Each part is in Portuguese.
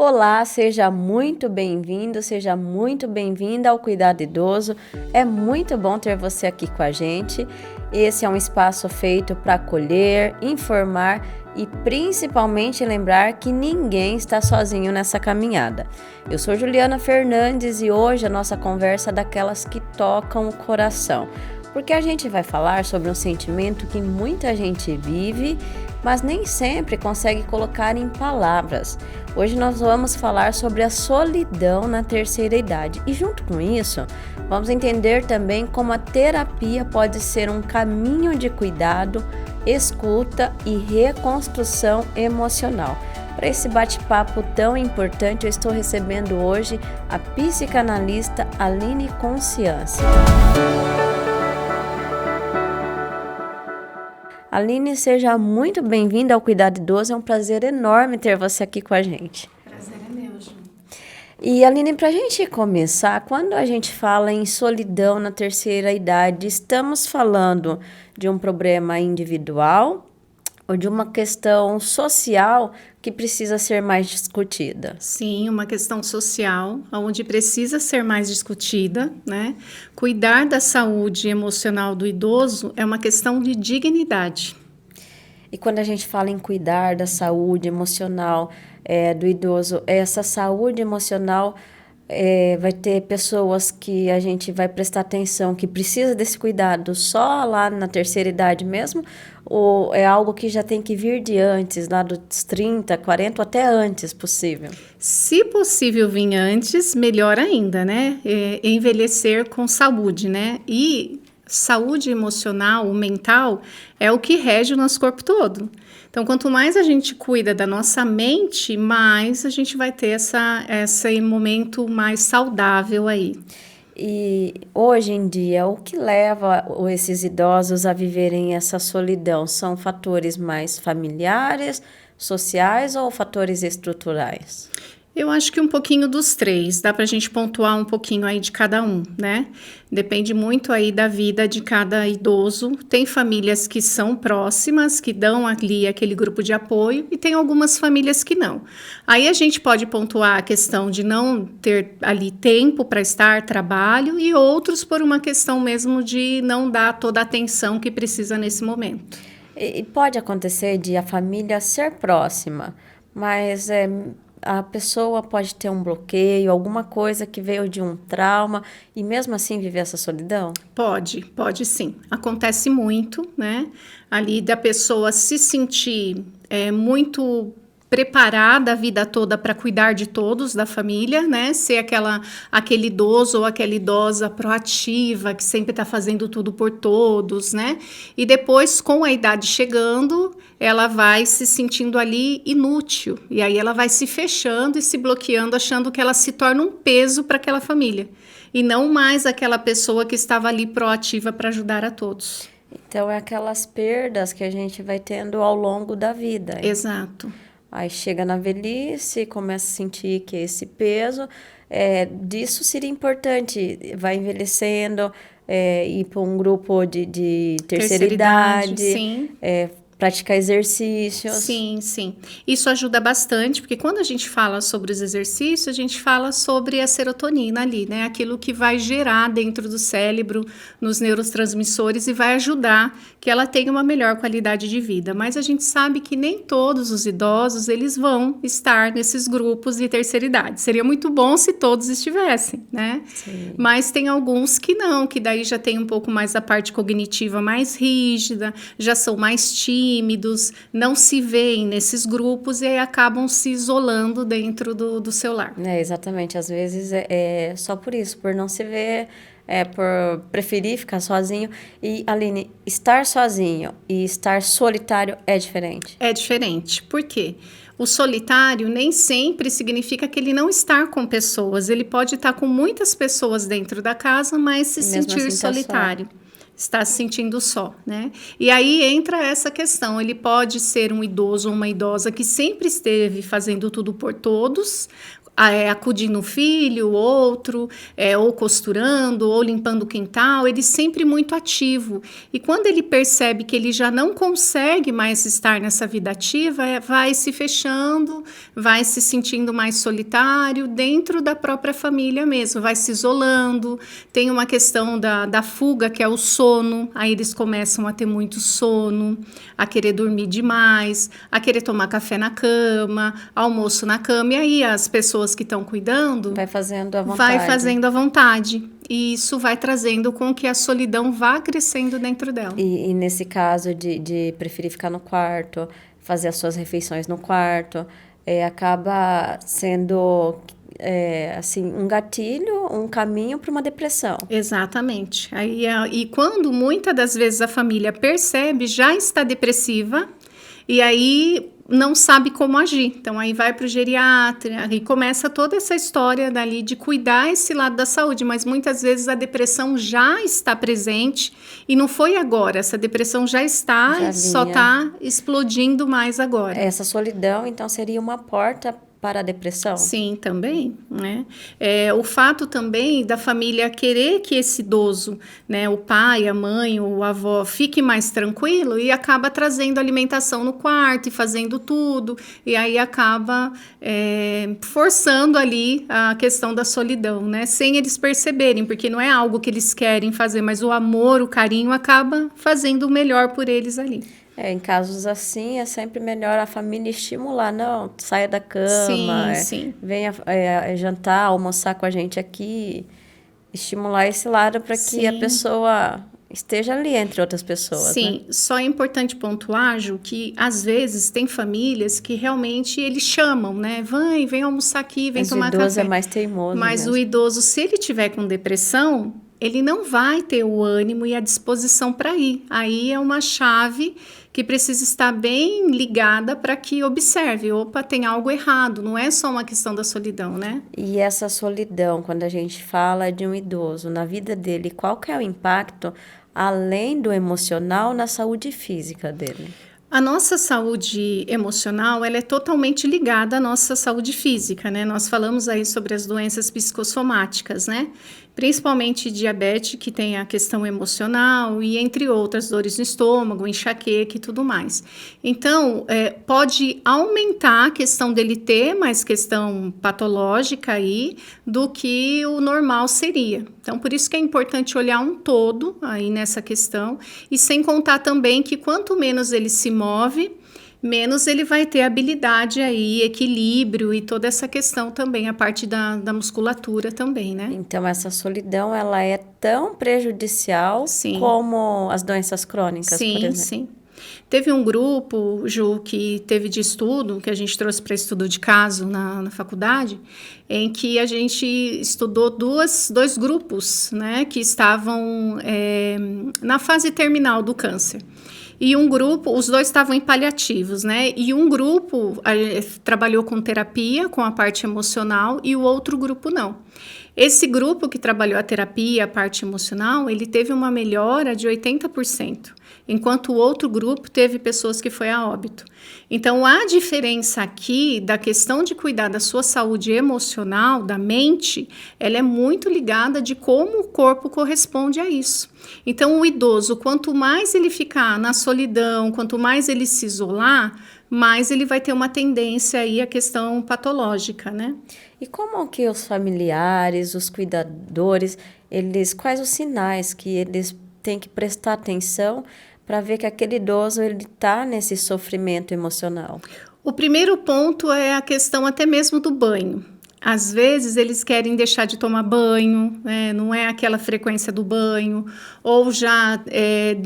Olá, seja muito bem-vindo, seja muito bem-vinda ao Cuidado Idoso. É muito bom ter você aqui com a gente. Esse é um espaço feito para acolher, informar e principalmente lembrar que ninguém está sozinho nessa caminhada. Eu sou Juliana Fernandes e hoje a nossa conversa é daquelas que tocam o coração, porque a gente vai falar sobre um sentimento que muita gente vive, mas nem sempre consegue colocar em palavras. Hoje nós vamos falar sobre a solidão na terceira idade e junto com isso, vamos entender também como a terapia pode ser um caminho de cuidado, escuta e reconstrução emocional. Para esse bate-papo tão importante, eu estou recebendo hoje a psicanalista Aline Consciência. Aline, seja muito bem-vinda ao Cuidado Idoso, é um prazer enorme ter você aqui com a gente. Prazer é meu, Ju. E Aline, para a gente começar, quando a gente fala em solidão na terceira idade, estamos falando de um problema individual ou de uma questão social que precisa ser mais discutida? Sim, uma questão social, onde precisa ser mais discutida, né? Cuidar da saúde emocional do idoso é uma questão de dignidade. E quando a gente fala em cuidar da saúde emocional do idoso, essa saúde emocional vai ter pessoas que a gente vai prestar atenção, que precisa desse cuidado só lá na terceira idade mesmo? Ou é algo que já tem que vir de antes, lá dos 30, 40 ou até antes possível? Se possível vir antes, melhor ainda, né? Envelhecer com saúde, né? E saúde emocional, mental, é o que rege o nosso corpo todo. Então, quanto mais a gente cuida da nossa mente, mais a gente vai ter esse momento mais saudável aí. E hoje em dia, o que leva esses idosos a viverem essa solidão? São fatores mais familiares, sociais ou fatores estruturais? Eu acho que um pouquinho dos três, dá pra gente pontuar um pouquinho aí de cada um, né? Depende muito aí da vida de cada idoso. Tem famílias que são próximas, que dão ali aquele grupo de apoio, e tem algumas famílias que não. Aí a gente pode pontuar a questão de não ter ali tempo para estar, trabalho, e outros por uma questão mesmo de não dar toda a atenção que precisa nesse momento. E pode acontecer de a família ser próxima, mas a pessoa pode ter um bloqueio, alguma coisa que veio de um trauma e mesmo assim viver essa solidão? Pode sim. Acontece muito, né? Ali da pessoa se sentir muito preparada a vida toda para cuidar de todos da família, né? Ser aquele idoso ou aquela idosa proativa que sempre está fazendo tudo por todos, né? E depois, com a idade chegando, ela vai se sentindo ali inútil. E aí ela vai se fechando e se bloqueando, achando que ela se torna um peso para aquela família. E não mais aquela pessoa que estava ali proativa para ajudar a todos. Então, é aquelas perdas que a gente vai tendo ao longo da vida. Exato. Aí chega na velhice, começa a sentir que esse peso, disso seria importante, vai envelhecendo, ir para um grupo de terceira idade, sim. Praticar exercícios. Sim. Isso ajuda bastante, porque quando a gente fala sobre os exercícios, a gente fala sobre a serotonina ali, né? Aquilo que vai gerar dentro do cérebro, nos neurotransmissores e vai ajudar que ela tenha uma melhor qualidade de vida. Mas a gente sabe que nem todos os idosos, eles vão estar nesses grupos de terceira idade. Seria muito bom se todos estivessem, né? Sim. Mas tem alguns que não, que daí já tem um pouco mais a parte cognitiva mais rígida, já são mais tímidos, não se veem nesses grupos e aí acabam se isolando dentro do seu lar. Exatamente. Às vezes é só por isso, por não se ver, por preferir ficar sozinho. E, Aline, estar sozinho e estar solitário é diferente? É diferente. Por quê? O solitário nem sempre significa que ele não está com pessoas. Ele pode estar com muitas pessoas dentro da casa, mas se sentir assim solitário. Está se sentindo só, né? E aí entra essa questão, ele pode ser um idoso ou uma idosa que sempre esteve fazendo tudo por todos, acudindo um filho, outro, ou costurando, ou limpando o quintal, ele sempre muito ativo. E quando ele percebe que ele já não consegue mais estar nessa vida ativa, vai se fechando, vai se sentindo mais solitário dentro da própria família mesmo, vai se isolando. Tem uma questão da fuga, que é o sono, aí eles começam a ter muito sono, a querer dormir demais, a querer tomar café na cama, almoço na cama, e aí as pessoas que estão cuidando vai fazendo à vontade. Vai fazendo à vontade. E isso vai trazendo com que a solidão vá crescendo dentro dela. E nesse caso de preferir ficar no quarto, fazer as suas refeições no quarto, acaba sendo assim, um gatilho, um caminho para uma depressão. Exatamente. E quando muitas das vezes a família percebe, já está depressiva, e aí não sabe como agir. Então, aí vai para o geriatra e começa toda essa história dali de cuidar esse lado da saúde, mas muitas vezes a depressão já está presente e não foi agora. Essa depressão já está, só está explodindo mais agora. Essa solidão, então, seria uma porta para a depressão? Sim, também, né? O fato também da família querer que esse idoso, né, o pai, a mãe, o avó, fique mais tranquilo e acaba trazendo alimentação no quarto e fazendo tudo, e aí acaba forçando ali a questão da solidão, né? Sem eles perceberem, porque não é algo que eles querem fazer, mas o amor, o carinho acaba fazendo o melhor por eles ali. Em casos assim, é sempre melhor a família estimular. Não, saia da cama, sim. Venha jantar, almoçar com a gente aqui. Estimular esse lado para que a pessoa esteja ali entre outras pessoas. Sim, né? Só é importante pontuar, Ju, que às vezes tem famílias que realmente eles chamam, né? Vem almoçar aqui, vem tomar café. Mas o idoso é mais teimoso. Mas mesmo. O idoso, se ele tiver com depressão, ele não vai ter o ânimo e a disposição para ir. Aí é uma chave que precisa estar bem ligada para que observe, opa, tem algo errado, não é só uma questão da solidão, né? E essa solidão, quando a gente fala de um idoso, na vida dele, qual que é o impacto, além do emocional, na saúde física dele? A nossa saúde emocional, ela é totalmente ligada à nossa saúde física, né? Nós falamos aí sobre as doenças psicossomáticas, né? Principalmente diabetes, que tem a questão emocional e entre outras, dores no estômago, enxaqueca e tudo mais. Então, pode aumentar a questão dele ter mais questão patológica aí do que o normal seria. Então, por isso que é importante olhar um todo aí nessa questão e sem contar também que quanto menos ele se move, menos ele vai ter habilidade aí, equilíbrio e toda essa questão também, a parte da musculatura também, né? Então, essa solidão, ela é tão prejudicial como as doenças crônicas, por exemplo? Sim. Teve um grupo, Ju, que teve de estudo, que a gente trouxe para estudo de caso na faculdade, em que a gente estudou dois grupos, né, que estavam na fase terminal do câncer. E um grupo, os dois estavam em paliativos, né? E um grupo trabalhou com terapia, com a parte emocional, e o outro grupo não. Esse grupo que trabalhou a terapia, a parte emocional, ele teve uma melhora de 80%, enquanto o outro grupo teve pessoas que foi a óbito. Então, a diferença aqui da questão de cuidar da sua saúde emocional, da mente, ela é muito ligada de como o corpo corresponde a isso. Então, o idoso, quanto mais ele ficar na solidão, quanto mais ele se isolar, mais ele vai ter uma tendência aí à questão patológica, né? E como que os familiares, os cuidadores, quais os sinais que eles têm que prestar atenção para ver que aquele idoso ele está nesse sofrimento emocional? O primeiro ponto é a questão até mesmo do banho. Às vezes eles querem deixar de tomar banho, né? Não é aquela frequência do banho, ou já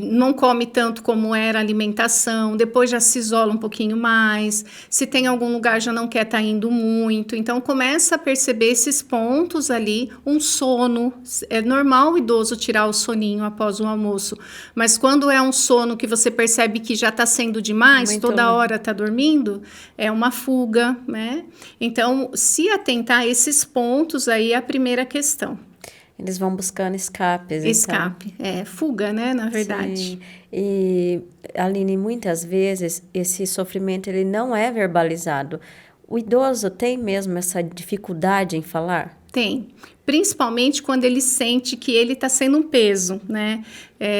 não come tanto como era a alimentação, depois já se isola um pouquinho mais, se tem algum lugar já não quer estar indo muito, então começa a perceber esses pontos ali, um sono, é normal o idoso tirar o soninho após o almoço, mas quando é um sono que você percebe que já está sendo demais, muito toda hora está dormindo, é uma fuga, né? Então, se atentar a esses pontos aí é a primeira questão. Eles vão buscando escapes. Escape, fuga, né, na verdade. Sim. E, Aline, muitas vezes esse sofrimento ele não é verbalizado. O idoso tem mesmo essa dificuldade em falar? Tem. Principalmente quando ele sente que ele está sendo um peso, né?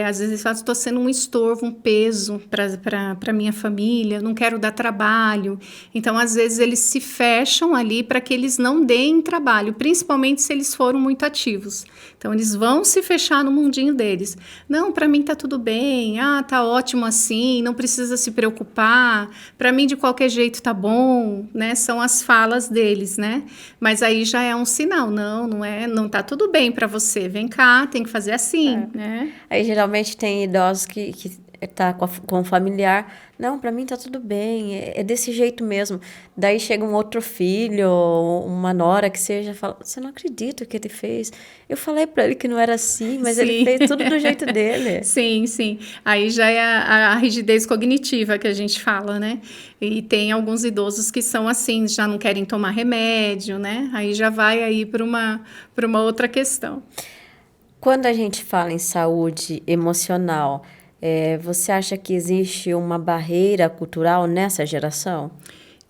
Às vezes ele fala, estou sendo um estorvo, um peso para minha família, não quero dar trabalho. Então, às vezes, eles se fecham ali para que eles não deem trabalho, principalmente se eles foram muito ativos. Então, eles vão se fechar no mundinho deles. Não, para mim tá tudo bem, tá ótimo assim, não precisa se preocupar, para mim de qualquer jeito tá bom, né? São as falas deles, né? Mas aí já é um sinal, não tá tudo bem para você, vem cá, tem que fazer assim, né? Aí geralmente tem idosos que tá com o familiar, não, para mim tá tudo bem, é desse jeito mesmo. Daí chega um outro filho, uma nora que seja, fala, você não acredita o que ele fez? Eu falei para ele que não era assim, mas ele fez tudo do jeito dele. Sim, sim. Aí já é a rigidez cognitiva que a gente fala, né? E tem alguns idosos que são assim, já não querem tomar remédio, né? Aí já vai aí para uma outra questão. Quando a gente fala em saúde emocional, você acha que existe uma barreira cultural nessa geração?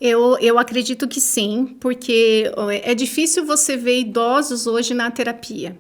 Eu acredito que sim, porque é difícil você ver idosos hoje na terapia.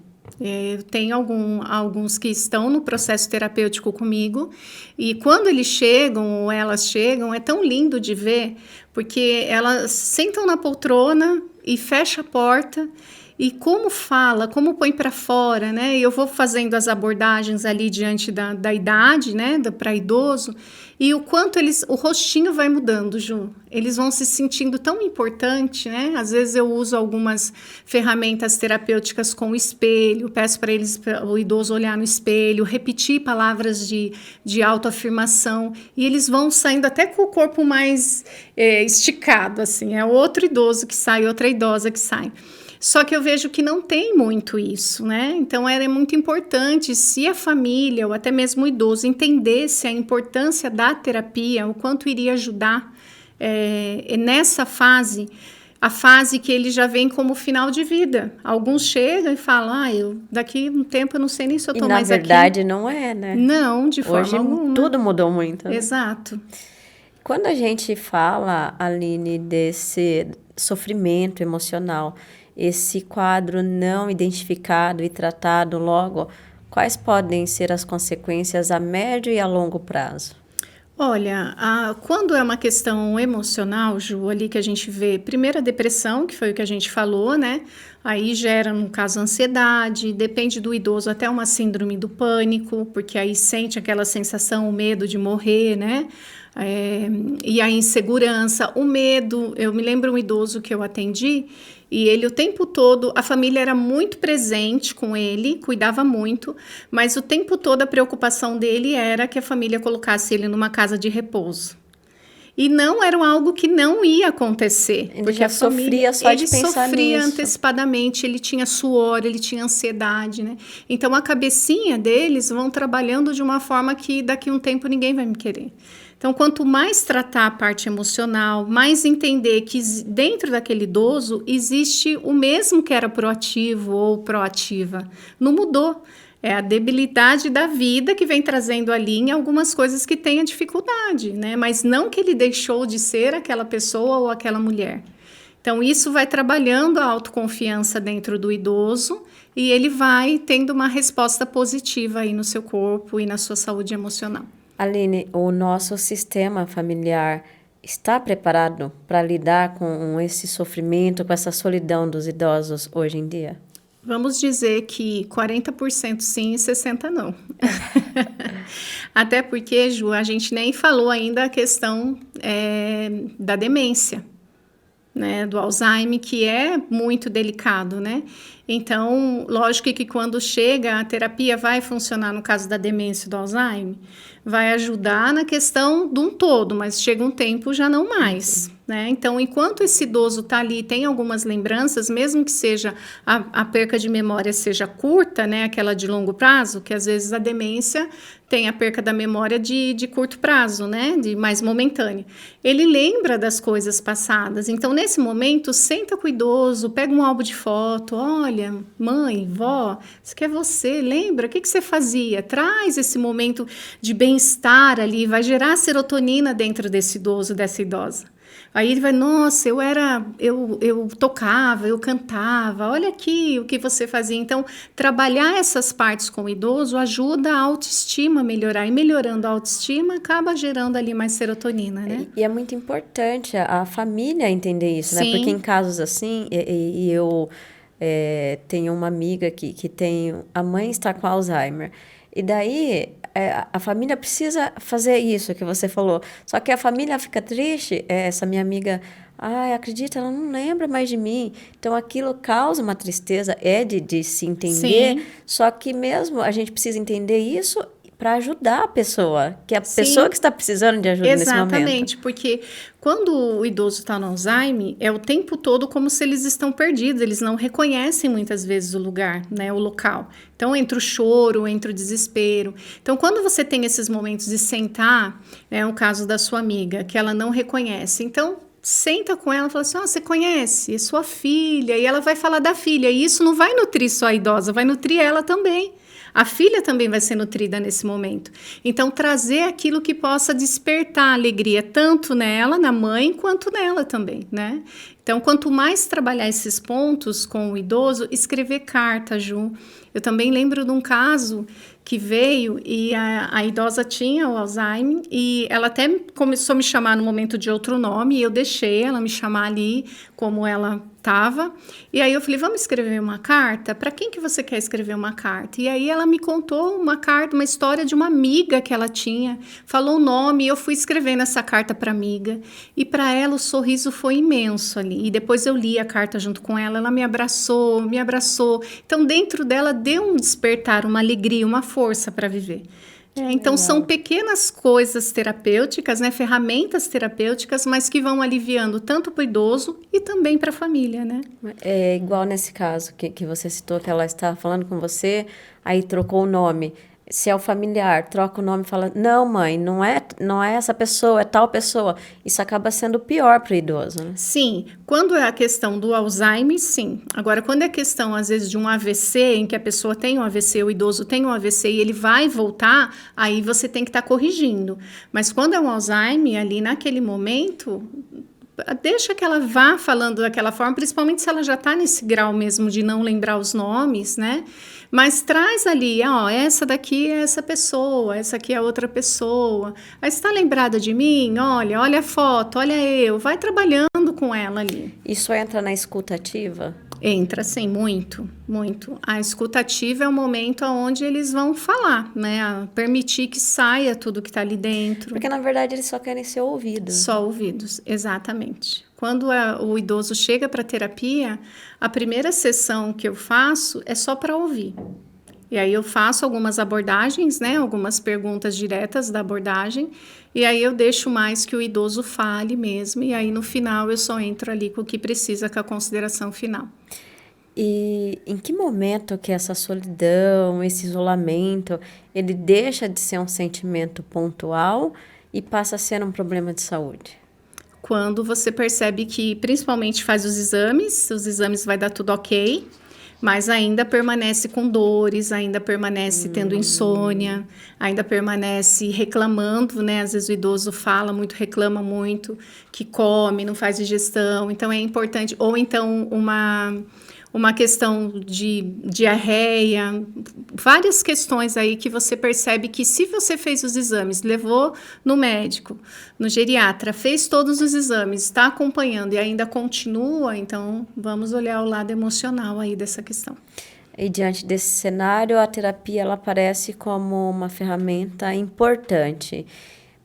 Tem alguns que estão no processo terapêutico comigo, e quando eles chegam ou elas chegam, é tão lindo de ver, porque elas sentam na poltrona e fecham a porta. E como fala, como põe para fora, né? Eu vou fazendo as abordagens ali diante da idade, né? Para idoso, e o quanto o rostinho vai mudando, Ju. Eles vão se sentindo tão importante, né? Às vezes eu uso algumas ferramentas terapêuticas com o espelho, peço para o idoso olhar no espelho, repetir palavras de autoafirmação, e eles vão saindo até com o corpo mais esticado, assim. É outro idoso que sai, outra idosa que sai. Só que eu vejo que não tem muito isso, né? Então, era muito importante se a família ou até mesmo o idoso entendesse a importância da terapia, o quanto iria ajudar nessa fase, a fase que ele já vem como final de vida. Alguns chegam e falam, daqui um tempo eu não sei nem se eu tô mais aqui. E na verdade não é, né? Não, de forma alguma. Tudo mudou muito. Né? Exato. Quando a gente fala, Aline, desse sofrimento emocional, esse quadro não identificado e tratado logo, quais podem ser as consequências a médio e a longo prazo? Olha, quando é uma questão emocional, Ju, ali que a gente vê, primeiro a depressão, que foi o que a gente falou, né? Aí gera, no caso, ansiedade, depende do idoso até uma síndrome do pânico, porque aí sente aquela sensação, o medo de morrer, né? E a insegurança, o medo. Eu me lembro um idoso que eu atendi, e ele o tempo todo, a família era muito presente com ele, cuidava muito, mas o tempo todo a preocupação dele era que a família colocasse ele numa casa de repouso. E não era algo que não ia acontecer. Ele já sofria só de pensar nisso. Ele sofria antecipadamente, ele tinha suor, ele tinha ansiedade, né? Então, a cabecinha deles vão trabalhando de uma forma que daqui a um tempo ninguém vai me querer. Então, quanto mais tratar a parte emocional, mais entender que dentro daquele idoso existe o mesmo que era proativo ou proativa. Não mudou. É a debilidade da vida que vem trazendo ali em algumas coisas que tem a dificuldade, né? Mas não que ele deixou de ser aquela pessoa ou aquela mulher. Então, isso vai trabalhando a autoconfiança dentro do idoso e ele vai tendo uma resposta positiva aí no seu corpo e na sua saúde emocional. Aline, o nosso sistema familiar está preparado para lidar com esse sofrimento, com essa solidão dos idosos hoje em dia? Vamos dizer que 40% sim e 60% não. Até porque, Ju, a gente nem falou ainda a questão da demência, né, do Alzheimer, que é muito delicado, né? Então, lógico que quando chega, a terapia vai funcionar no caso da demência e do Alzheimer, vai ajudar na questão de um todo, mas chega um tempo já não mais, né? Então, enquanto esse idoso está ali, tem algumas lembranças, mesmo que seja a perca de memória seja curta, né? Aquela de longo prazo, que às vezes a demência tem a perca da memória de curto prazo, né? De mais momentânea. Ele lembra das coisas passadas. Então, nesse momento, senta com o idoso, pega um álbum de foto, olha, mãe, vó, isso aqui é você, lembra? O que você fazia? Traz esse momento de bem-estar ali, vai gerar serotonina dentro desse idoso, dessa idosa. Aí ele vai, nossa, eu tocava, eu cantava, olha aqui o que você fazia. Então, trabalhar essas partes com o idoso ajuda a autoestima a melhorar. E melhorando a autoestima, acaba gerando ali mais serotonina, né? E é muito importante a família entender isso, né? Porque em Sim, casos assim, e eu tenho uma amiga que tem... A mãe está com Alzheimer. E daí, a família precisa fazer isso que você falou. Só que a família fica triste, essa minha amiga... Ai, acredita, ela não lembra mais de mim. Então, aquilo causa uma tristeza, de se entender. sim, Só que mesmo a gente precisa entender isso para ajudar a pessoa. Que é a pessoa sim. que está precisando de ajuda nesse momento. Exatamente, porque quando o idoso está no Alzheimer, é o tempo todo como se eles estão perdidos, eles não reconhecem muitas vezes o lugar, né, o local. Então, entra o choro, entra o desespero. Então, quando você tem esses momentos de sentar, é o caso da sua amiga, que ela não reconhece. Então, senta com ela e fala assim, você conhece? É sua filha. E ela vai falar da filha. E isso não vai nutrir só a idosa, vai nutrir ela também. A filha também vai ser nutrida nesse momento. Então, trazer aquilo que possa despertar alegria tanto nela, na mãe, quanto nela também, né? Então, quanto mais trabalhar esses pontos com o idoso, escrever carta, Ju. Eu também lembro de um caso que veio e a idosa tinha o Alzheimer e ela até começou a me chamar no momento de outro nome e eu deixei ela me chamar ali como ela estava. E aí eu falei, vamos escrever uma carta? Para quem que você quer escrever uma carta? E aí ela me contou uma carta, uma história de uma amiga que ela tinha, falou o nome e eu fui escrevendo essa carta para amiga. E para ela o sorriso foi imenso ali. E depois eu li a carta junto com ela, ela me abraçou, me abraçou. Então dentro dela deu um despertar, uma alegria, uma força para viver. Então, são pequenas coisas terapêuticas, né, ferramentas terapêuticas, mas que vão aliviando tanto para o idoso e também para a família, né? É igual nesse caso que você citou, que ela está falando com você, aí trocou o nome. Se é o familiar, troca o nome e fala, não, mãe, não é essa pessoa, é tal pessoa. Isso acaba sendo pior para o idoso, né? Sim, quando é a questão do Alzheimer, sim. Agora, quando é questão, às vezes, de um AVC, em que a pessoa tem um AVC, o idoso tem um AVC e ele vai voltar, aí você tem que estar corrigindo. Mas quando é um Alzheimer, ali naquele momento, deixa que ela vá falando daquela forma, principalmente se ela já está nesse grau mesmo de não lembrar os nomes, né? Mas traz ali, ó, essa daqui é essa pessoa, essa aqui é outra pessoa. Aí você está lembrada de mim? Olha a foto, olha eu. Vai trabalhando com ela ali. Isso entra na escuta ativa? Entra, sim, muito, muito. A escuta ativa é o momento onde eles vão falar, né? A permitir que saia tudo que está ali dentro. Porque, na verdade, eles só querem ser ouvidos. Só ouvidos, exatamente. Quando o idoso chega para terapia, a primeira sessão que eu faço é só para ouvir. E aí eu faço algumas abordagens, né? Algumas perguntas diretas da abordagem. E aí eu deixo mais que o idoso fale mesmo. E aí no final eu só entro ali com o que precisa, com a consideração final. E em que momento que essa solidão, esse isolamento, ele deixa de ser um sentimento pontual e passa a ser um problema de saúde? Quando você percebe que, principalmente, faz os exames vai dar tudo ok, mas ainda permanece com dores, ainda permanece tendo insônia, ainda permanece reclamando, né? Às vezes o idoso fala muito, reclama muito, que come, não faz digestão, então é importante, ou então uma questão de diarreia, várias questões aí que você percebe que se você fez os exames, levou no médico, no geriatra, fez todos os exames, está acompanhando e ainda continua, então vamos olhar o lado emocional aí dessa questão. E diante desse cenário, a terapia ela aparece como uma ferramenta importante.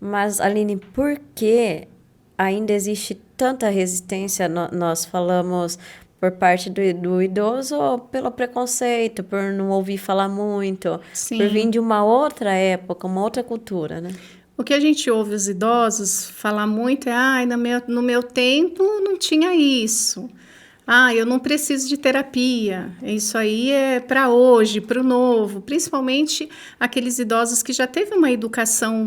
Mas, Aline, por que ainda existe tanta resistência? Nós falamos por parte do idoso pelo preconceito, por não ouvir falar muito, Sim. por vir de uma outra época, uma outra cultura, né? O que a gente ouve os idosos falar muito é, no meu tempo não tinha isso. Eu não preciso de terapia. Isso aí é para hoje, para o novo. Principalmente aqueles idosos que já teve uma educação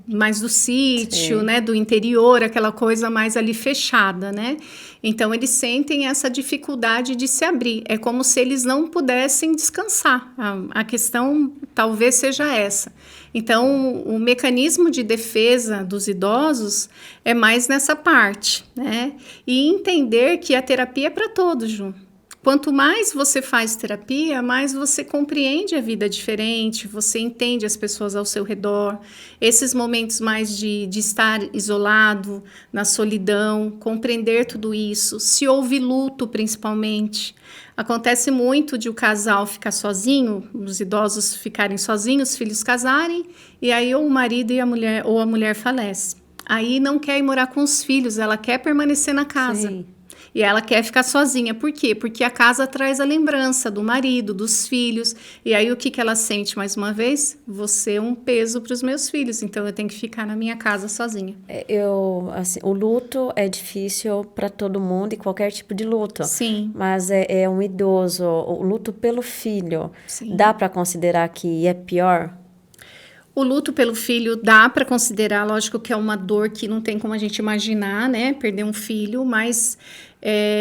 mais do sítio, né, do interior, aquela coisa mais ali fechada, né? Então, eles sentem essa dificuldade de se abrir. É como se eles não pudessem descansar. A questão talvez seja essa. Então, o mecanismo de defesa dos idosos é mais nessa parte, né? E entender que a terapia é para todos, Ju. Quanto mais você faz terapia, mais você compreende a vida diferente, você entende as pessoas ao seu redor. Esses momentos mais de estar isolado, na solidão, compreender tudo isso. Se houve luto, principalmente. Acontece muito de o casal ficar sozinho, os idosos ficarem sozinhos, os filhos casarem, e aí ou o marido e a mulher, ou a mulher falece. Aí não quer ir morar com os filhos, ela quer permanecer na casa. Sim. E ela quer ficar sozinha. Por quê? Porque a casa traz a lembrança do marido, dos filhos. E aí o que ela sente mais uma vez? Você é um peso para os meus filhos, então eu tenho que ficar na minha casa sozinha. Assim, o luto é difícil para todo mundo e qualquer tipo de luto. Sim. Mas é um idoso, o luto pelo filho, Sim. dá para considerar que é pior? O luto pelo filho dá para considerar, lógico que é uma dor que não tem como a gente imaginar, né? Perder um filho, mas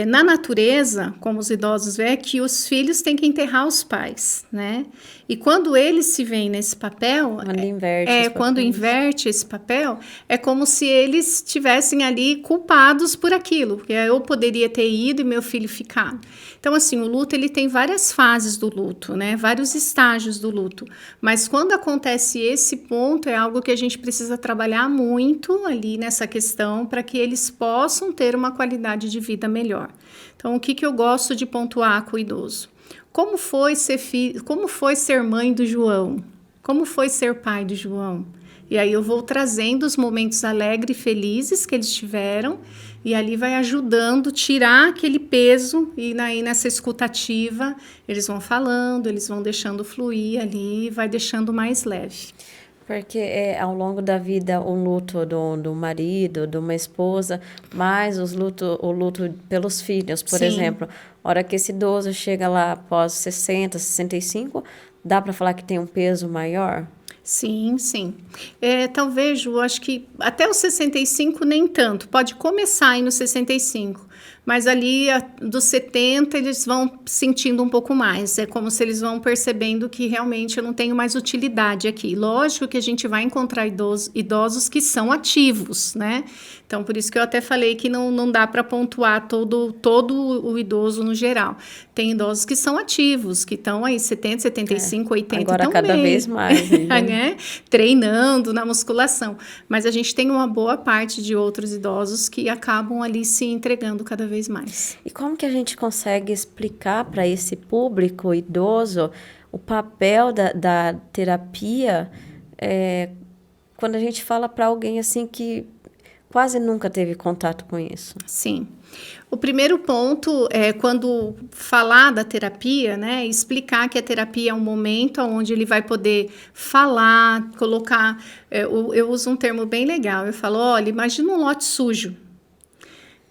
na natureza, como os idosos veem, é que os filhos têm que enterrar os pais, né? E quando eles se veem nesse papel, quando inverte esse papel, é como se eles estivessem ali culpados por aquilo, porque eu poderia ter ido e meu filho ficar. Então, assim, o luto, ele tem várias fases do luto, né? Vários estágios do luto. Mas quando acontece esse ponto, é algo que a gente precisa trabalhar muito ali nessa questão para que eles possam ter uma qualidade de vida melhor. Então, o que eu gosto de pontuar com o idoso? Como foi ser mãe do João? Como foi ser pai do João? E aí eu vou trazendo os momentos alegres e felizes que eles tiveram, e ali vai ajudando a tirar aquele peso, e aí nessa escutativa eles vão falando, eles vão deixando fluir ali, vai deixando mais leve. Porque ao longo da vida, o luto do marido, de uma esposa, mais o luto pelos filhos, por exemplo. A hora que esse idoso chega lá após 60, 65, dá para falar que tem um peso maior? Sim, sim. Talvez, eu acho que até os 65 nem tanto. Pode começar aí nos 65. Mas ali, dos 70, eles vão sentindo um pouco mais. É como se eles vão percebendo que realmente eu não tenho mais utilidade aqui. Lógico que a gente vai encontrar idosos que são ativos, né? Então, por isso que eu até falei que não dá para pontuar todo o idoso no geral. Tem idosos que são ativos, que estão aí 70, 75, 80 agora cada vez mais. Né? Treinando na musculação. Mas a gente tem uma boa parte de outros idosos que acabam ali se entregando cada vez mais. E como que a gente consegue explicar para esse público idoso o papel da terapia quando a gente fala para alguém assim que quase nunca teve contato com isso? Sim. O primeiro ponto é quando falar da terapia, né? Explicar que a terapia é um momento onde ele vai poder falar, colocar... Eu uso um termo bem legal. Eu falo, olha, imagina um lote sujo.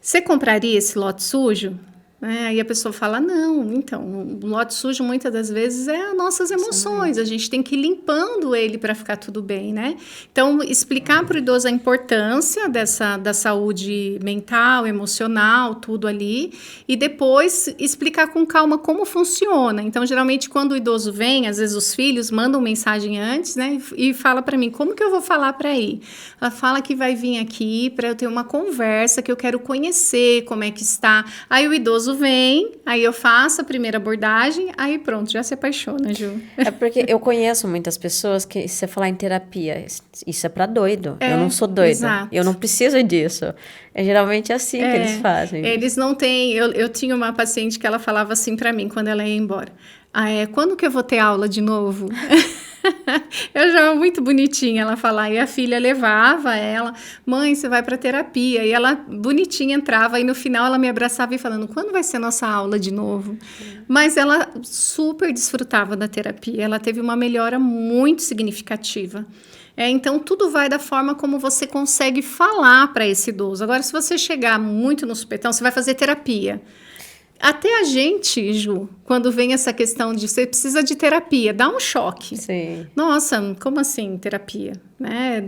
Você compraria esse lote sujo? Aí a pessoa fala, não, então, o lote sujo muitas das vezes é as nossas emoções, a gente tem que ir limpando ele para ficar tudo bem, né? Então, explicar para o idoso a importância da saúde mental, emocional, tudo ali, e depois explicar com calma como funciona. Então, geralmente, quando o idoso vem, às vezes os filhos mandam mensagem antes, né, e fala para mim, como que eu vou falar para ir? Ela fala que vai vir aqui para eu ter uma conversa, que eu quero conhecer como é que está. Aí o idoso vem, aí eu faço a primeira abordagem, aí pronto, já se apaixona, Ju. É porque eu conheço muitas pessoas que, se você falar em terapia, isso é pra doido. Eu não sou doido. Exato. Eu não preciso disso. É geralmente assim que eles fazem. Eles não têm... Eu tinha uma paciente que ela falava assim pra mim, quando ela ia embora. Quando que eu vou ter aula de novo? Eu achava muito bonitinha ela falar, e a filha levava ela, mãe, você vai para terapia, e ela bonitinha entrava, e no final ela me abraçava e falando, quando vai ser nossa aula de novo? Mas ela super desfrutava da terapia, ela teve uma melhora muito significativa. Então, tudo vai da forma como você consegue falar para esse idoso. Agora, se você chegar muito no supetão, você vai fazer terapia. Até a gente, Ju, quando vem essa questão de você precisa de terapia, dá um choque. Sim. Nossa, como assim terapia? Né?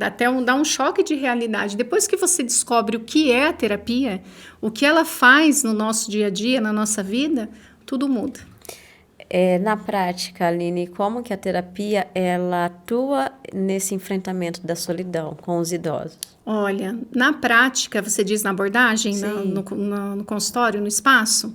Dá um choque de realidade. Depois que você descobre o que é a terapia, o que ela faz no nosso dia a dia, na nossa vida, tudo muda. Na prática, Aline, como que a terapia ela atua nesse enfrentamento da solidão com os idosos? Olha, na prática, você diz na abordagem, Sim. no consultório, no espaço,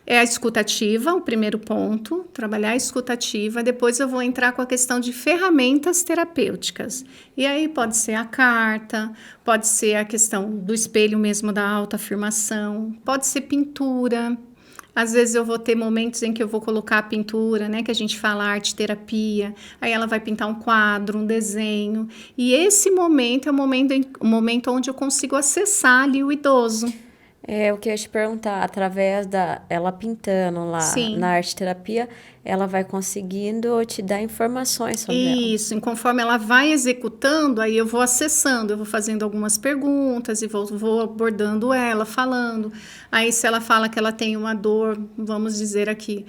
é a escutativa, o primeiro ponto, trabalhar a escutativa. Depois eu vou entrar com a questão de ferramentas terapêuticas. E aí pode ser a carta, pode ser a questão do espelho mesmo da autoafirmação, pode ser pintura. Às vezes eu vou ter momentos em que eu vou colocar a pintura, né, que a gente fala arte-terapia, aí ela vai pintar um quadro, um desenho, e esse momento é o momento onde eu consigo acessar ali o idoso. Eu queria te perguntar, através ela pintando lá Sim. na arte-terapia, ela vai conseguindo te dar informações sobre ela. Isso, e conforme ela vai executando, aí eu vou acessando, eu vou fazendo algumas perguntas e vou abordando ela, falando. Aí se ela fala que ela tem uma dor, vamos dizer aqui,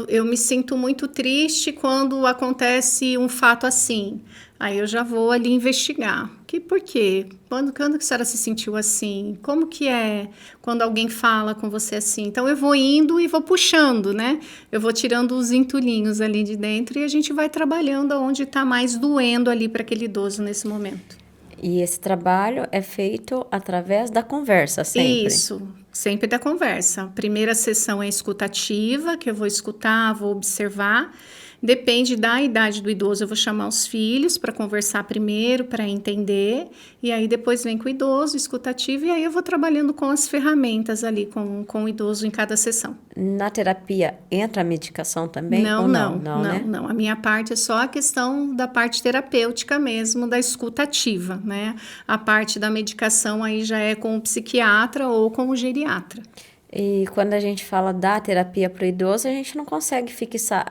eu me sinto muito triste quando acontece um fato assim. Aí eu já vou ali investigar. Por quê? Quando que a senhora se sentiu assim? Como que é quando alguém fala com você assim? Então eu vou indo e vou puxando, né? Eu vou tirando os entulhinhos ali de dentro e a gente vai trabalhando onde está mais doendo ali para aquele idoso nesse momento. E esse trabalho é feito através da conversa, sempre. Isso, sempre da conversa. A primeira sessão é escutativa, que eu vou escutar, vou observar. Depende da idade do idoso, eu vou chamar os filhos para conversar primeiro, para entender, e aí depois vem com o idoso, escutativo, e aí eu vou trabalhando com as ferramentas ali, com o idoso em cada sessão. Na terapia entra a medicação também? Não, ou não, né? não. A minha parte é só a questão da parte terapêutica mesmo, da escutativa, né? A parte da medicação aí já é com o psiquiatra ou com o geriatra. E quando a gente fala da terapia para o idoso, a gente não consegue fixar,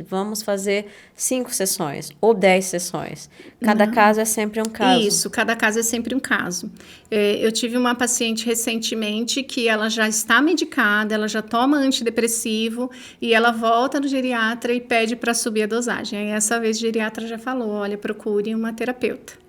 vamos fazer 5 sessões ou 10 sessões. Cada caso é sempre um caso. Isso, cada caso é sempre um caso. Eu tive uma paciente recentemente que ela já está medicada, ela já toma antidepressivo e ela volta no geriatra e pede para subir a dosagem. Aí essa vez o geriatra já falou, olha, procure uma terapeuta.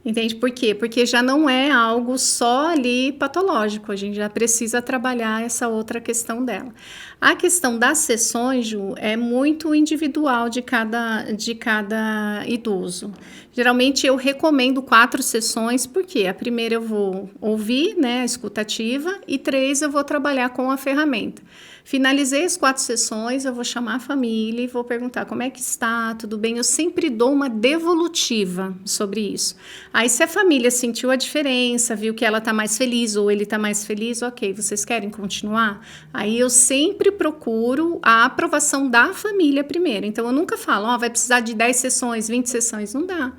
Entende por quê? Porque já não é algo só ali patológico, a gente já precisa trabalhar essa outra questão dela. A questão das sessões, Ju, é muito individual de cada idoso. Geralmente eu recomendo 4 sessões, porque a primeira eu vou ouvir, né, a escutativa, e 3 eu vou trabalhar com a ferramenta. Finalizei as 4 sessões, eu vou chamar a família e vou perguntar como é que está, tudo bem? Eu sempre dou uma devolutiva sobre isso. Aí se a família sentiu a diferença, viu que ela está mais feliz ou ele está mais feliz, ok, vocês querem continuar? Aí eu sempre procuro a aprovação da família primeiro. Então eu nunca falo, vai precisar de 10 sessões, 20 sessões, não dá.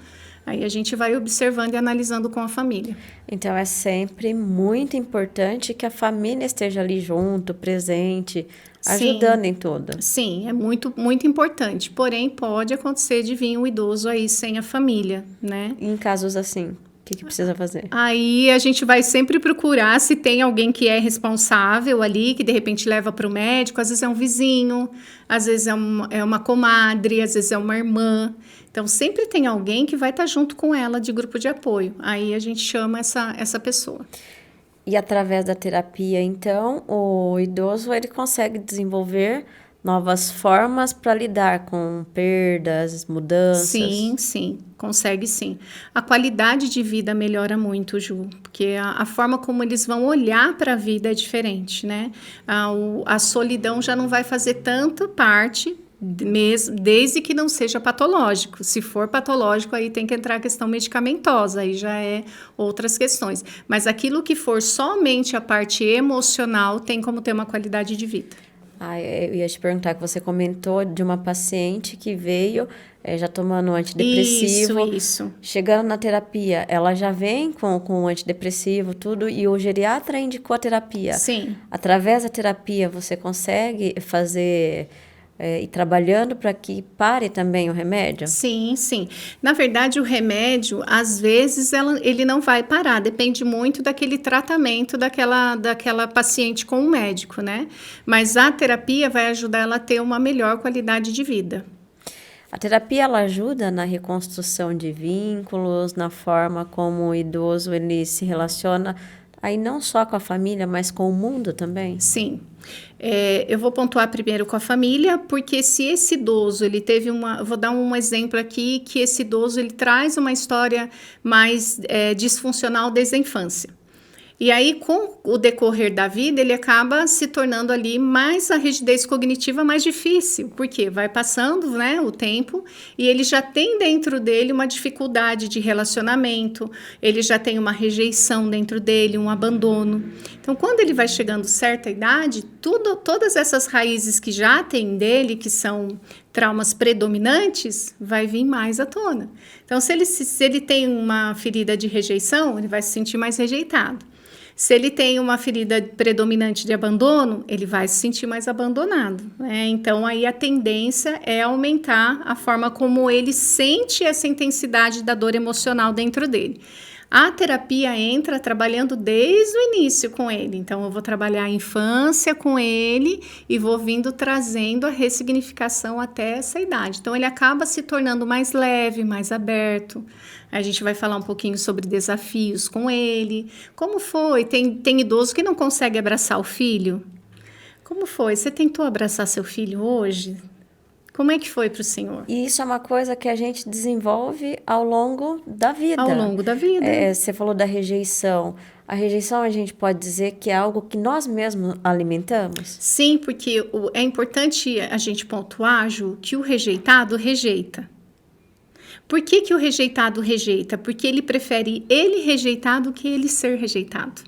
Aí a gente vai observando e analisando com a família. Então, é sempre muito importante que a família esteja ali junto, presente, ajudando em tudo. Sim, é muito, muito importante. Porém, pode acontecer de vir um idoso aí sem a família, né? Em casos assim, o que precisa fazer? Aí a gente vai sempre procurar se tem alguém que é responsável ali, que de repente leva para o médico. Às vezes é um vizinho, às vezes é uma comadre, às vezes é uma irmã. Então, sempre tem alguém que vai estar junto com ela de grupo de apoio. Aí a gente chama essa pessoa. E através da terapia, então, o idoso ele consegue desenvolver novas formas para lidar com perdas, mudanças? Sim, consegue sim. A qualidade de vida melhora muito, Ju, porque a forma como eles vão olhar para a vida é diferente, né? A solidão já não vai fazer tanta parte, desde que não seja patológico. Se for patológico, aí tem que entrar a questão medicamentosa, aí já é outras questões. Mas aquilo que for somente a parte emocional tem como ter uma qualidade de vida. Eu ia te perguntar, que você comentou de uma paciente que veio já tomando antidepressivo. Isso. Chegando na terapia, ela já vem com o antidepressivo, tudo, e o geriatra indicou a terapia. Sim. Através da terapia, você consegue fazer e trabalhando para que pare também o remédio? Sim, sim. Na verdade, o remédio, às vezes, ele não vai parar, depende muito daquele tratamento daquela paciente com o médico, né? Mas a terapia vai ajudar ela a ter uma melhor qualidade de vida. A terapia ela ajuda na reconstrução de vínculos, na forma como o idoso ele se relaciona, aí não só com a família, mas com o mundo também? Sim. Eu vou pontuar primeiro com a família, porque se esse idoso, ele teve eu vou dar um exemplo aqui, que esse idoso, ele traz uma história mais disfuncional desde a infância. E aí, com o decorrer da vida, ele acaba se tornando ali mais a rigidez cognitiva mais difícil, porque vai passando, né, o tempo e ele já tem dentro dele uma dificuldade de relacionamento, ele já tem uma rejeição dentro dele, um abandono. Então, quando ele vai chegando a certa idade, todas essas raízes que já tem dele, que são traumas predominantes, vai vir mais à tona. Então, se ele tem uma ferida de rejeição, ele vai se sentir mais rejeitado. Se ele tem uma ferida predominante de abandono, ele vai se sentir mais abandonado, né? Então, aí a tendência é aumentar a forma como ele sente essa intensidade da dor emocional dentro dele. A terapia entra trabalhando desde o início com ele. Então, eu vou trabalhar a infância com ele e vou vindo trazendo a ressignificação até essa idade. Então, ele acaba se tornando mais leve, mais aberto. A gente vai falar um pouquinho sobre desafios com ele. Como foi? Tem idoso que não consegue abraçar o filho. Como foi? Você tentou abraçar seu filho hoje? Como é que foi para o senhor? E isso é uma coisa que a gente desenvolve ao longo da vida. Ao longo da vida. Você falou da rejeição. A rejeição, a gente pode dizer que é algo que nós mesmos alimentamos? Sim, porque é importante a gente pontuar, Ju, que o rejeitado rejeita. Por que o rejeitado rejeita? Porque ele prefere ele rejeitar do que ele ser rejeitado.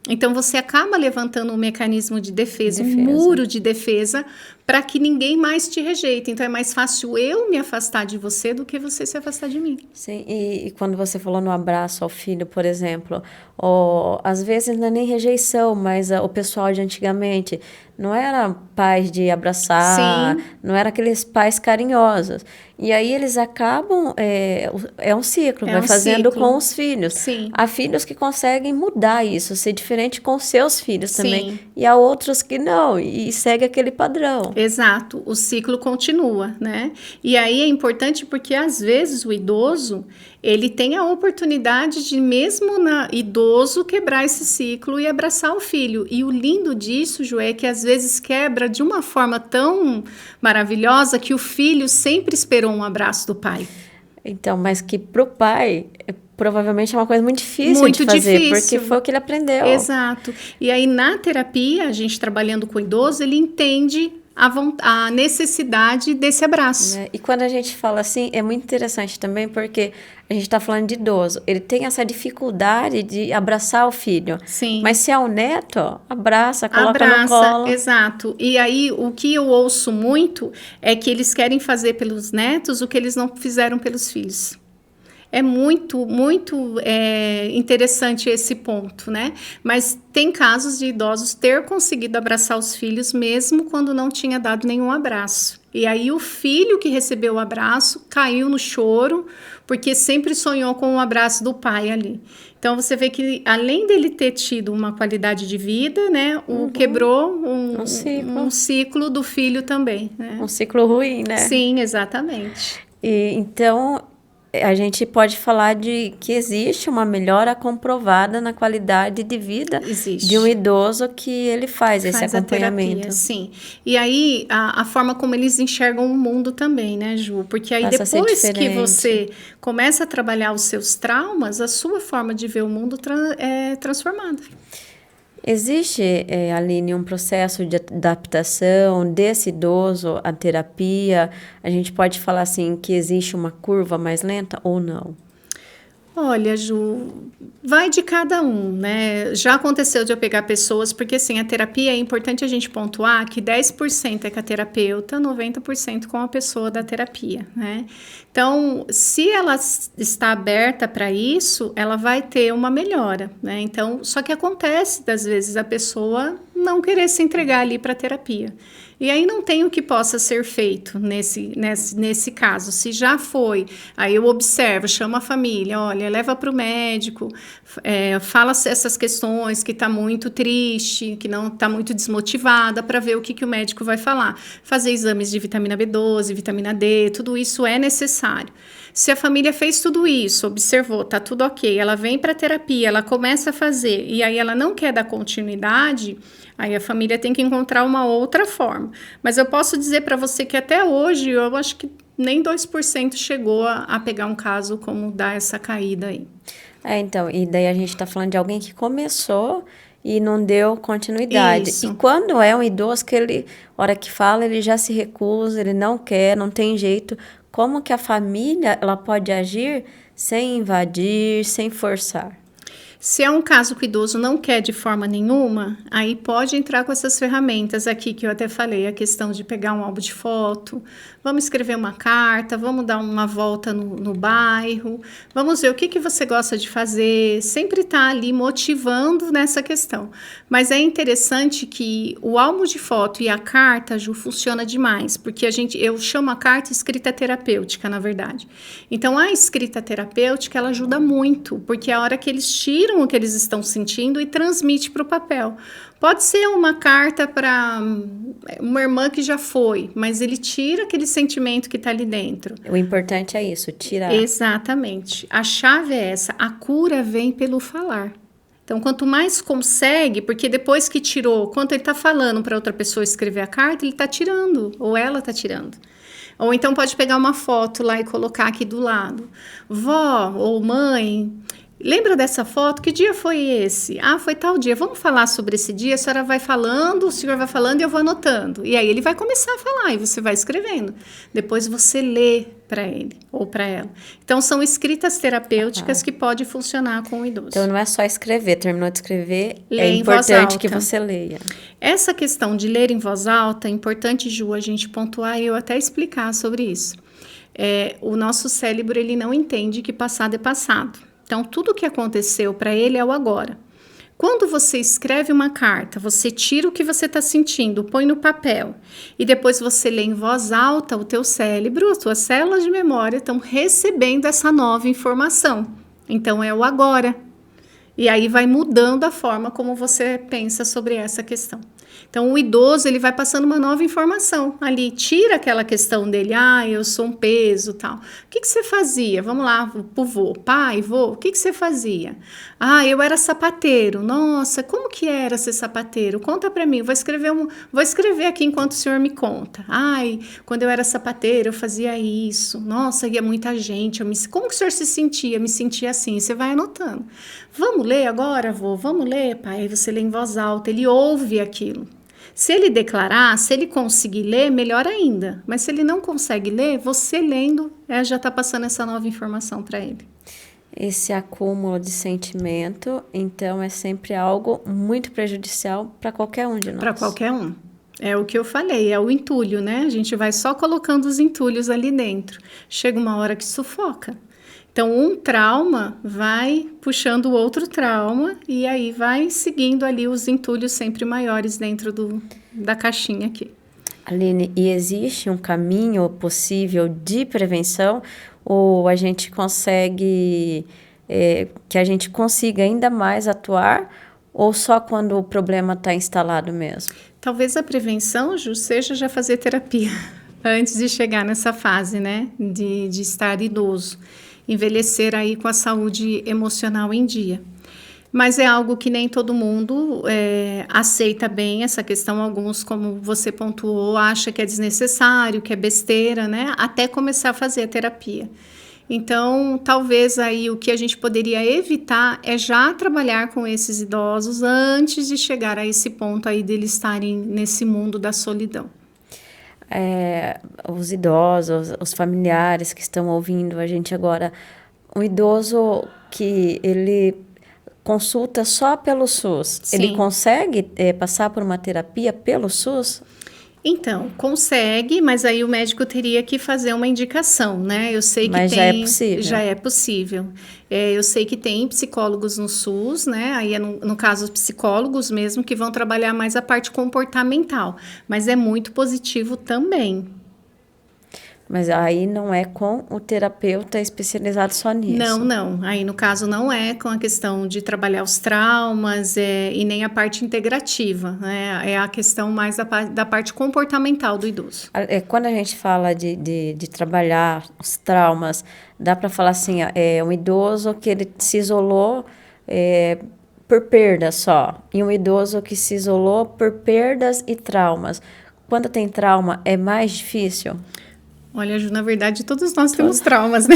Então, você acaba levantando um mecanismo de defesa, um muro de defesa, para que ninguém mais te rejeite. Então, é mais fácil eu me afastar de você do que você se afastar de mim. Sim, e quando você falou no abraço ao filho, por exemplo, às vezes não é nem rejeição, mas o pessoal de antigamente não era pais de abraçar, não era aqueles pais carinhosos. E aí eles acabam, é um ciclo, vai fazendo com os filhos. Sim. Há filhos que conseguem mudar isso, ser diferente com os seus filhos também. E há outros que não, e segue aquele padrão. Exato, o ciclo continua, né? E aí é importante porque às vezes o idoso, ele tem a oportunidade de mesmo idoso quebrar esse ciclo e abraçar o filho. E o lindo disso, Ju, é que às vezes quebra de uma forma tão maravilhosa que o filho sempre esperou um abraço do pai. Então, mas que pro pai provavelmente é uma coisa muito difícil de fazer, porque foi o que ele aprendeu. Exato. E aí na terapia, a gente trabalhando com o idoso, ele entende a necessidade desse abraço. E quando a gente fala assim, é muito interessante também, porque a gente está falando de idoso. Ele tem essa dificuldade de abraçar o filho. Sim. Mas se é o neto, abraça, coloca no colo. Exato. E aí, o que eu ouço muito é que eles querem fazer pelos netos o que eles não fizeram pelos filhos. É muito, muito interessante esse ponto, né? Mas tem casos de idosos ter conseguido abraçar os filhos mesmo quando não tinha dado nenhum abraço. E aí o filho que recebeu o abraço caiu no choro, porque sempre sonhou com o abraço do pai ali. Então, você vê que além dele ter tido uma qualidade de vida, né? Quebrou um ciclo do filho também, né? Um ciclo ruim, né? Sim, exatamente. E, então, a gente pode falar de que existe uma melhora comprovada na qualidade de vida de um idoso que ele faz esse acompanhamento. A terapia, sim. E aí, a forma como eles enxergam o mundo também, né, Ju? Porque aí depois que você começa a trabalhar os seus traumas, a sua forma de ver o mundo é transformada. Existe, Aline, um processo de adaptação desse idoso à terapia? A gente pode falar assim que existe uma curva mais lenta ou não? Olha, Ju, vai de cada um, né? Já aconteceu de eu pegar pessoas, porque assim, a terapia é importante a gente pontuar que 10% é com a terapeuta, 90% com a pessoa da terapia, né? Então, se ela está aberta para isso, ela vai ter uma melhora, né? Então, só que acontece, das vezes, a pessoa não querer se entregar ali para terapia. E aí não tem o que possa ser feito nesse caso. Se já foi, aí eu observo, chamo a família, olha, leva para o médico, fala essas questões, que está muito triste, que não está muito desmotivada, para ver o que o médico vai falar. Fazer exames de vitamina B12, vitamina D, tudo isso é necessário. Se a família fez tudo isso, observou, tá tudo ok, ela vem para terapia, ela começa a fazer, e aí ela não quer dar continuidade, aí a família tem que encontrar uma outra forma. Mas eu posso dizer para você que até hoje, eu acho que nem 2% chegou a pegar um caso como dar essa caída aí. Então, e daí a gente está falando de alguém que começou e não deu continuidade. Isso. E quando é um idoso que ele, hora que fala, ele já se recusa, ele não quer, não tem jeito, como que a família ela pode agir sem invadir, sem forçar? Se é um caso que o idoso não quer de forma nenhuma, aí pode entrar com essas ferramentas aqui que eu até falei, a questão de pegar um álbum de foto, vamos escrever uma carta, vamos dar uma volta no bairro, vamos ver o que você gosta de fazer, sempre tá ali motivando nessa questão. Mas é interessante que o álbum de foto e a carta, Ju, funciona demais, porque eu chamo a carta escrita terapêutica, na verdade. Então, a escrita terapêutica, ela ajuda muito, porque é a hora que eles tiram o que eles estão sentindo e transmite para o papel. Pode ser uma carta para uma irmã que já foi, mas ele tira aquele sentimento que está ali dentro. O importante é isso, tirar. Exatamente. A chave é essa, a cura vem pelo falar. Então, quanto mais consegue, porque depois que tirou, quando ele está falando para outra pessoa escrever a carta, ele está tirando, ou ela está tirando. Ou então pode pegar uma foto lá e colocar aqui do lado. Vó ou mãe, lembra dessa foto? Que dia foi esse? Ah, foi tal dia. Vamos falar sobre esse dia? A senhora vai falando, o senhor vai falando e eu vou anotando. E aí ele vai começar a falar e você vai escrevendo. Depois você lê para ele ou para ela. Então, são escritas terapêuticas que pode funcionar com o idoso. Então, não é só escrever. Terminou de escrever, Lê é em voz importante alta. que você leia. Essa questão de ler em voz alta, é importante, Ju, a gente pontuar e eu até explicar sobre isso. O nosso cérebro, ele não entende que passado é passado. Então, tudo que aconteceu para ele é o agora. Quando você escreve uma carta, você tira o que você está sentindo, põe no papel e depois você lê em voz alta, o teu cérebro, as tuas células de memória estão recebendo essa nova informação. Então, é o agora. E aí vai mudando a forma como você pensa sobre essa questão. Então, o idoso, ele vai passando uma nova informação ali, tira aquela questão dele, eu sou um peso, tal. O que você fazia? Vamos lá, pro vô, pai, vô, o que você fazia? Eu era sapateiro. Nossa, como que era ser sapateiro? Conta pra mim, vou escrever aqui enquanto o senhor me conta. Quando eu era sapateiro, eu fazia isso. Nossa, ia muita gente. Como que o senhor se sentia? Me sentia assim. Você vai anotando. Vamos ler agora, vô? Vamos ler, pai? Aí você lê em voz alta, ele ouve aquilo. Se ele declarar, se ele conseguir ler, melhor ainda. Mas se ele não consegue ler, você lendo, já está passando essa nova informação para ele. Esse acúmulo de sentimento, então, é sempre algo muito prejudicial para qualquer um de nós. Para qualquer um. É o que eu falei, é o entulho, né? A gente vai só colocando os entulhos ali dentro. Chega uma hora que sufoca. Então, um trauma vai puxando o outro trauma e aí vai seguindo ali os entulhos sempre maiores dentro da caixinha aqui. Aline, e existe um caminho possível de prevenção ou a gente consegue, que a gente consiga ainda mais atuar ou só quando o problema está instalado mesmo? Talvez a prevenção, Ju, seja já fazer terapia antes de chegar nessa fase, né, de estar idoso. Envelhecer aí com a saúde emocional em dia. Mas é algo que nem todo mundo aceita bem essa questão. Alguns, como você pontuou, acha que é desnecessário, que é besteira, né? Até começar a fazer a terapia. Então, talvez aí o que a gente poderia evitar é já trabalhar com esses idosos antes de chegar a esse ponto aí deles estarem nesse mundo da solidão. Os idosos, os familiares que estão ouvindo a gente agora, um idoso que ele consulta só pelo SUS, Sim. ele consegue passar por uma terapia pelo SUS? Então, consegue, mas aí o médico teria que fazer uma indicação, né? Eu sei que Mas tem, já é possível. já é possível. Eu sei que tem psicólogos no SUS, né? Aí é no caso psicólogos mesmo que vão trabalhar mais a parte comportamental, mas é muito positivo também. Mas aí não é com o terapeuta especializado só nisso. Não. Aí, no caso, não é com a questão de trabalhar os traumas e nem a parte integrativa, né? É a questão mais da parte comportamental do idoso. Quando a gente fala de trabalhar os traumas, dá para falar assim, um idoso que ele se isolou por perda só, e um idoso que se isolou por perdas e traumas. Quando tem trauma, é mais difícil? Olha, Ju, na verdade, todos nós temos traumas, né?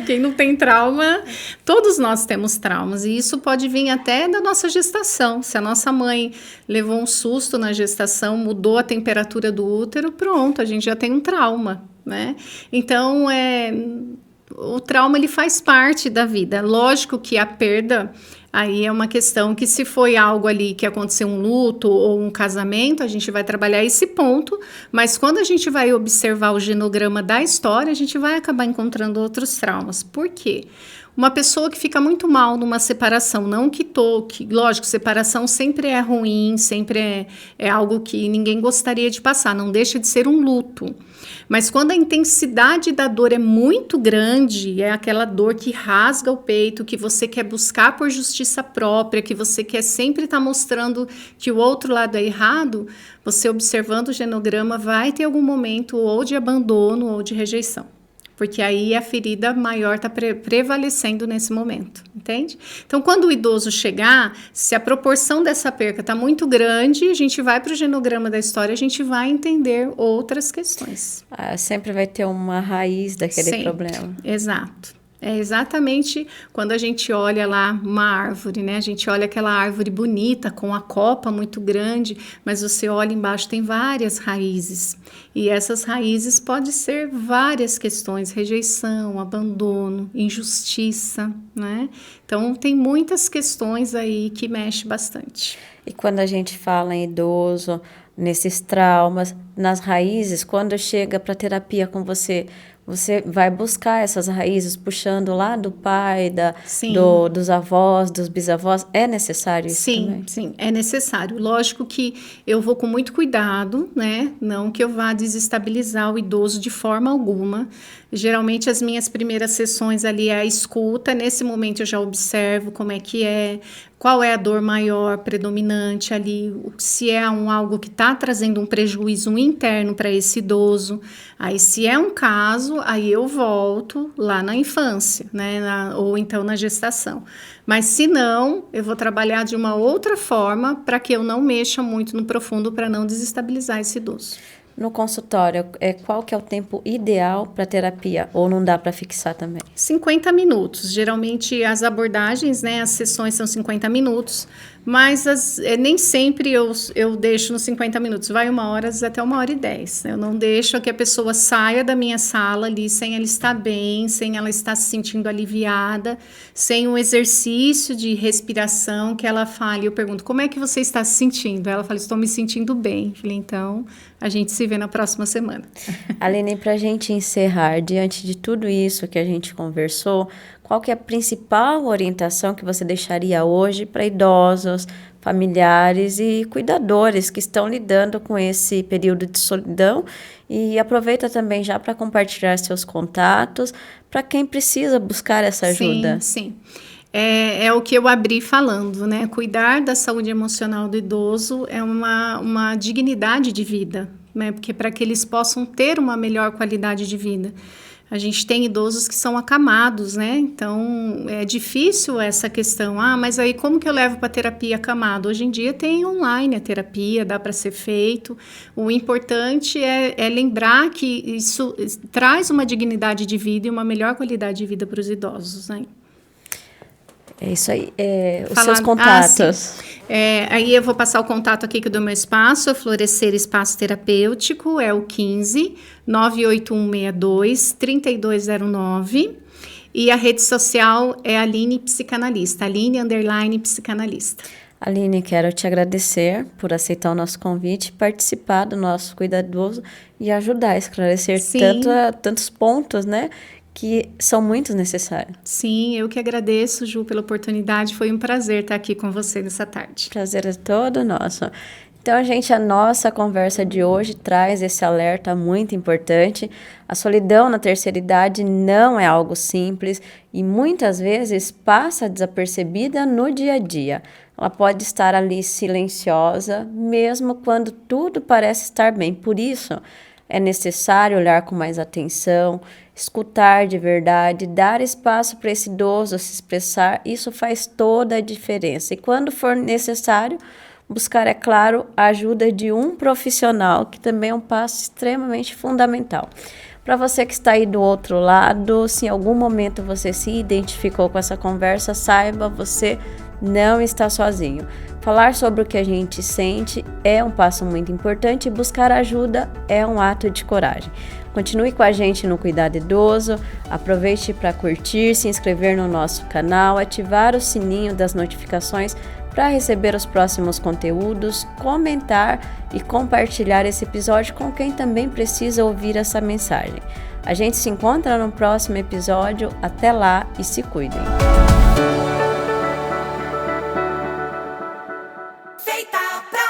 Quem não tem trauma, todos nós temos traumas. E isso pode vir até da nossa gestação. Se a nossa mãe levou um susto na gestação, mudou a temperatura do útero, pronto, a gente já tem um trauma, né? Então, o trauma, ele faz parte da vida. Lógico que a perda... Aí é uma questão que se foi algo ali que aconteceu um luto ou um casamento, a gente vai trabalhar esse ponto, mas quando a gente vai observar o genograma da história, a gente vai acabar encontrando outros traumas. Por quê? Uma pessoa que fica muito mal numa separação, não que toque, lógico, separação sempre é ruim, sempre é algo que ninguém gostaria de passar, não deixa de ser um luto. Mas quando a intensidade da dor é muito grande, é aquela dor que rasga o peito, que você quer buscar por justiça própria, que você quer sempre estar mostrando que o outro lado é errado, você observando o genograma vai ter algum momento ou de abandono ou de rejeição. Porque aí a ferida maior está prevalecendo nesse momento, entende? Então, quando o idoso chegar, se a proporção dessa perca está muito grande, a gente vai para o genograma da história, a gente vai entender outras questões. Sempre vai ter uma raiz daquele problema. Exato. É exatamente quando a gente olha lá uma árvore, né? A gente olha aquela árvore bonita, com a copa muito grande, mas você olha embaixo, tem várias raízes. E essas raízes podem ser várias questões, rejeição, abandono, injustiça, né? Então, tem muitas questões aí que mexem bastante. E quando a gente fala em idoso, nesses traumas, nas raízes, quando chega para terapia com você vai buscar essas raízes, puxando lá do pai, dos avós, dos bisavós. É necessário isso também? Sim, é necessário. Lógico que eu vou com muito cuidado, né? Não que eu vá desestabilizar o idoso de forma alguma. Geralmente, as minhas primeiras sessões ali é a escuta. Nesse momento, eu já observo como é que é, qual é a dor maior, predominante ali, se é algo que está trazendo um prejuízo interno para esse idoso. Aí, se é um caso, aí eu volto lá na infância, né? Ou então na gestação. Mas se não, eu vou trabalhar de uma outra forma para que eu não mexa muito no profundo, para não desestabilizar esse idoso. No consultório, qual que é o tempo ideal para terapia? Ou não dá para fixar também? 50 minutos. Geralmente as abordagens, né, as sessões são 50 minutos, mas nem sempre eu deixo nos 50 minutos. Vai 1 hora, às vezes até 1h10. Eu não deixo que a pessoa saia da minha sala ali sem ela estar bem, sem ela estar se sentindo aliviada, sem um exercício de respiração que ela fale. Eu pergunto, como é que você está se sentindo? Ela fala, estou me sentindo bem. Eu falei, então, a gente se vê na próxima semana. Aline, para a gente encerrar, diante de tudo isso que a gente conversou, qual que é a principal orientação que você deixaria hoje para idosos, familiares e cuidadores que estão lidando com esse período de solidão? E aproveita também já para compartilhar seus contatos para quem precisa buscar essa ajuda. Sim. É o que eu abri falando, né? Cuidar da saúde emocional do idoso é uma dignidade de vida, né? Porque para que eles possam ter uma melhor qualidade de vida. A gente tem idosos que são acamados, né? Então, é difícil essa questão. Mas aí como que eu levo para terapia acamado? Hoje em dia tem online a terapia, dá para ser feito. O importante é lembrar que isso traz uma dignidade de vida e uma melhor qualidade de vida para os idosos, né? É isso aí. Os seus contatos. Aí eu vou passar o contato aqui do meu espaço, é Florescer Espaço Terapêutico, é o 15 98162 3209. E a rede social é Aline Psicanalista, Aline _psicanalista. Aline, quero te agradecer por aceitar o nosso convite, participar do nosso Cuidadoso e ajudar a esclarecer tantos pontos, né, que são muito necessários. Sim, eu que agradeço, Ju, pela oportunidade. Foi um prazer estar aqui com você nessa tarde. Prazer é todo nosso. Então, gente, a nossa conversa de hoje traz esse alerta muito importante. A solidão na terceira idade não é algo simples e muitas vezes passa desapercebida no dia a dia. Ela pode estar ali silenciosa, mesmo quando tudo parece estar bem. Por isso, é necessário olhar com mais atenção, escutar de verdade, dar espaço para esse idoso se expressar. Isso faz toda a diferença. E quando for necessário, buscar, é claro, a ajuda de um profissional, que também é um passo extremamente fundamental. Para você que está aí do outro lado, se em algum momento você se identificou com essa conversa, saiba, você não está sozinho. Falar sobre o que a gente sente é um passo muito importante e buscar ajuda é um ato de coragem. Continue com a gente no Cuidado Idoso, aproveite para curtir, se inscrever no nosso canal, ativar o sininho das notificações para receber os próximos conteúdos, comentar e compartilhar esse episódio com quem também precisa ouvir essa mensagem. A gente se encontra no próximo episódio. Até lá e se cuidem. Feita pra